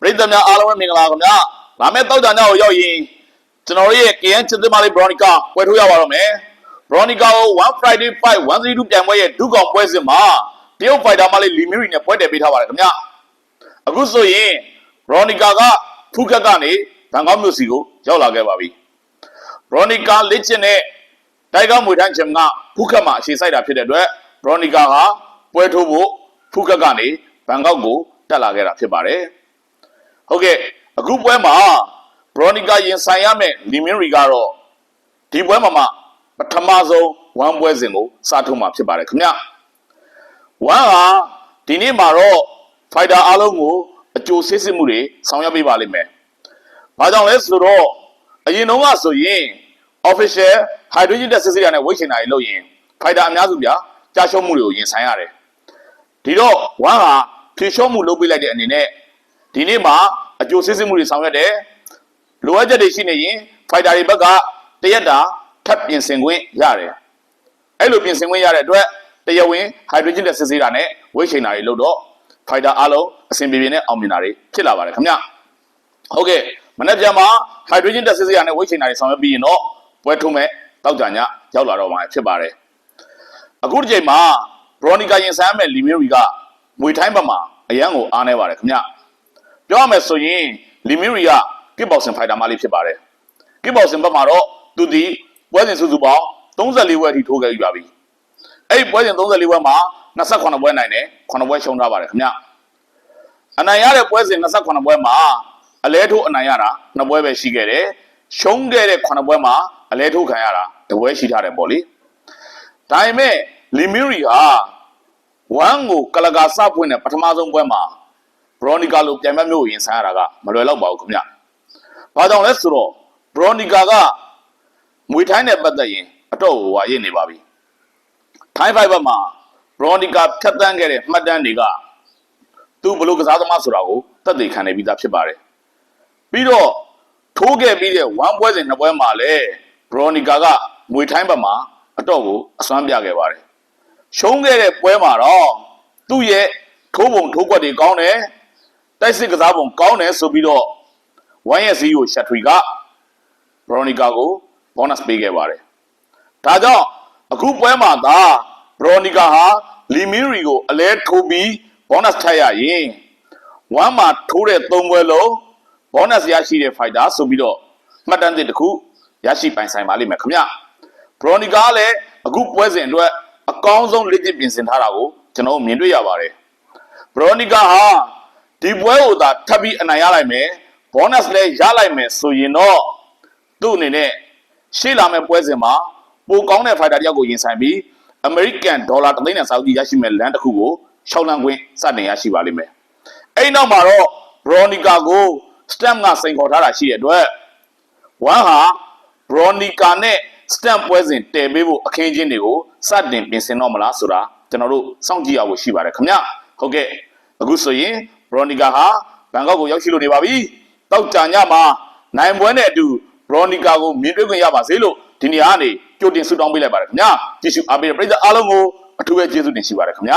ရိသတ်များအားလုံးပဲမင်္ဂလာခင်ဗျာလာမယ့်တောက်ကြညကိုရောက်ရင်ကျွန်တော်ရဲ့ KN ချစ်သမားလေး Veronica ပွဲထိုးရပါတော့မယ် Veronica ကို One Friday Fight 132ပြိုင်ပွဲရဲ့ဒုကောင်ပွဲစဉ်မှာတရုတ်ဖိုက်တာမလေးလီမီရီနဲ့ပွဲတည်ပေးထားပါတယ်ခင်ဗျာအခုဆိုရင် Veronica ကဖူးခက်ကနေဘန်ကောက်မြို့စီကိုရောက်လာခဲ့ပါပြီ Veronica လက်ကျင်တဲ့တိုက်ကောက်မွေထမ်းချင်ကဖူးခက်မှာအခြေစိုက်တာဖြစ်တဲ့အတွက် Veronica ဟာပွဲထိုးဖို့ဖူးခက်ကနေဘန်ကောက်ကိုတက်လာခဲ့တာဖြစ်ပါတယ်ဟုတ်ကဲ့အခုပွဲမှာ Veronica ရင်ဆိုင်ရမယ့်လီမင်းရီကတော့ဒီပွဲမှာပထမဆုံးဝမ်ပွဲစဉ်ကိုစထုတ်မှာဖြစ်ပါတယ်ခင်ဗျဝမ်ဟာဒီနေ့မှာတော့ဖိုက်တာအားလုံးကိုအကျိုးစစ်စစ်မှုတွေဆောင်ရွက်ပေးပါလိမ့်မယ်ဘာကြောင့်လဲဆိုတော့အရင်တုန်းကဆိုရင် official hydrogen test စစ်ရတဲ့ဝိတ်ချင်တာတွေလုပ်ရင်ဖိုက်တာအများစုပြကြာရှုံးမှုတွေကိုရင်ဆိုင်ရတယ်ဒီတော့ဝမ်ဟာဖြေလျှော့မှုလုပ်ပေးလိုက်တဲ့အနေနဲ့ဒီနေ့မှာအကျိုးစစ်စစ်မှုတွေဆောင်ရွက်တယ်လိုအပ်ချက်တွေရှိနေရင်ဖိုက်တာတွေဘက်ကတရက်တာထပ်ပြင်ဆင်ခွင့်ရတယ်အဲ့လိုပြင်ဆင်ခွင့်ရတဲ့အတွက်တရားဝင် hydrogen test စစ်တာနဲ့ဝိတ်ချင်တာတွေလုပ်တော့ဖိုက်တာအားလုံးအဆင်ပြေပြေနဲ့အောင်မြင်တာတွေဖြစ်လာပါတယ်ခင်ဗျဟုတ်ကဲ့မနေ့ကမှာ hydrogen test စစ်ရနဲ့ဝိတ်ချင်တာတွေဆောင်ရွက်ပြီးရင်တော့ပွဲထုံးမဲ့တောက်ကြညရောက်လာတော့မှာဖြစ်ပါတယ်အခုဒီချိန်မှာ Veronica ရင်ဆိုင်မဲ့လီမီရီကမွေထိုင်းဘက်မှာအရန်ကိုအားနေပါတယ်ခင်ဗျပြောရမယ်ဆိုရင်လီမီရီကကစ်ဘောက်ဆင်ဖိုက်တာမလေးဖြစ်ပါတယ်ကစ်ဘောက်ဆင်ဘက်မှာတော့သူဒီပွဲစဉ်စုစုပေါင်း34ပွဲအထိထိုးခဲ့ပြီပါပြီအဲ့ဒီပွဲစဉ်34ပွဲမှာ28ပွဲနိုင်တယ်9ပွဲရှုံးထားပါတယ်ခင်ဗျအနိုင်ရတဲ့ပွဲစဉ်28ပွဲမှာအလဲထိုးအနိုင်ရတာ2ပွဲပဲရှိခဲ့တယ်ရှုံးခဲ့တဲ့9ပွဲမှာအလဲထိုးခံရတာ2ပွဲရှိထားတယ်ပေါ့လေဒါပေမဲ့လီမီရီဟာဝမ်ကိုကလကာစဖွင့်တဲ့ပထမဆုံးပွဲမှာ Veronica လိုပြိုင်ဘက်မျိုးကိုရင်ဆိုင်ရတာကမလွယ်တော့ပါဘူးခင်ဗျ။ဘာကြောင့်လဲဆိုတော့ Veronica ကမွေထိုင်းနဲ့ပတ်သက်ရင်အတော့ဟိုဟာရင့်နေပါပြီ။ထိုင်းဖိုက်ဘက်မှာ Veronica ဖြတ်တန်းခဲ့တဲ့မှတ်တမ်းတွေကသူဘလို့ကစားသမားဆိုတာကိုသက်သေခံနေပြီးသားဖြစ်ပါတယ်။ပြီးတော့ထိုးခဲ့ပြီးတဲ့ဝမ်ပွဲစဉ်2ပွဲမှာလည်း Veronica ကမွေထိုင်းဘက်မှာအတော့ကိုအစွမ်းပြခဲ့ပါတယ်။ရှုံးခဲ့တဲ့ပွဲမှာတော့သူ့ရဲ့ထိုးပုံထိုးကွက်တွေကောင်းတယ်တိုက်စစ်ကစားပုံကောင်းတယ်ဆိုပြီးတော့ဝမ်ရဲ့စီကိုရှက်ထရီက Veronica ကို bonus ပေးခဲ့ပါတယ်ဒါကြောင့်အခုပွဲမှာသာ Veronica ဟာလီမီရီကိုအလဲထိုးပြီး bonus ထပ်ရရင်ဝမ်မှာထိုးတဲ့3ပွဲလုံး bonus ရရှိတဲ့ fighter ဆိုပြီးတော့မှတ်တမ်းသစ်တစ်ခုရရှိပိုင်ဆိုင်ပါလိမ့်မယ်ခင်ဗျ Veronica ကလည်းအခုပွဲစဉ်အတွက်အကောင်းဆုံးလက်ကျပြင်ဆင်ထားတာကိုကျွန်တော်မြင်တွေ့ရပါတယ် Veronica ဟာဒီပွဲကိုသာထပ်ပြီးအနိုင်ရလိုက်မယ် bonus လည်းရလိုက်မယ်ဆိုရင်တော့သူ့အနေနဲ့ရှေ့လာမယ့်ပွဲစဉ်မှာပိုကောင်းတဲ့ fighter တယောက်ကိုရင်ဆိုင်ပြီး American dollar 3သိန်းနဲ့စာအုပ်ကြီးရရှိမဲ့လမ်းတစ်ခုကိုရှောက်လန်းခွင့်စတင်ရရှိပါလိမ့်မယ်အဲ့နောက်မှာတော့ Veronica ကို stamp ကစိန်ခေါ်ထားတာရှိတဲ့အတွက်ဝမ်ဟာ Veronica နဲ့ stamp ပွဲစဉ်တည်ပေးဖို့အခင်းချင်းတွေကိုစတင်ပြင်ဆင်တော့မလားဆိုတာကျွန်တော်တို့စောင့်ကြည့်ရဖို့ရှိပါတယ်ခင်ဗျဟုတ်ကဲ့အခုဆိုရင် Veronica ဟာဘန်ကောက်ကိုရောက်ရှိလို့နေပါပြီတောက်ကြညမှာနိုင်ပွဲနဲ့အတူ Veronica ကိုမြင်တွေ့ခွင့်ရပါစေလို့ဒီနေ့ကနေကြိုတင်ဆုတောင်းပေးလိုက်ပါတယ်ခင်ဗျကြည့်ရှုအားပေးတဲ့ပရိသတ်အားလုံးကိုအထူးပဲကျေးဇူးတင်ရှိပါတယ်ခင်ဗျ